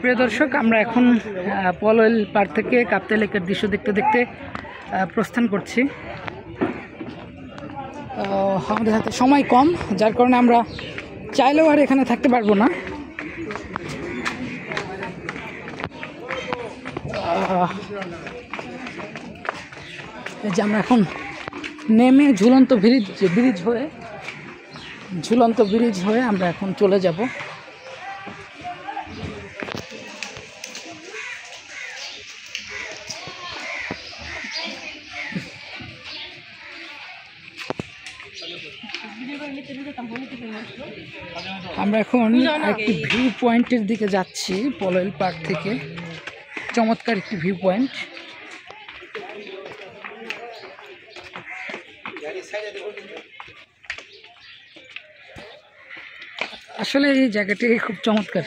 প্রিয় দর্শক, আমরা এখন পলওয়েল পার থেকে কাপ্তাই লেকের দৃশ্য দেখতে দেখতে প্রস্থান করছি। আমাদের হাতে সময় কম, যার কারণে আমরা চাইলেও আর এখানে থাকতে পারবো না। এই যে আমরা এখন নেমে ঝুলন্ত ব্রিজ হয়ে আমরা এখন চলে যাব। আমরা এখন একটি ভিউ পয়েন্টের দিকে যাচ্ছি পলওয়েল পার্ক থেকে। চমৎকার একটি ভিউ পয়েন্ট। আসলে এই জায়গাটি খুব চমৎকার।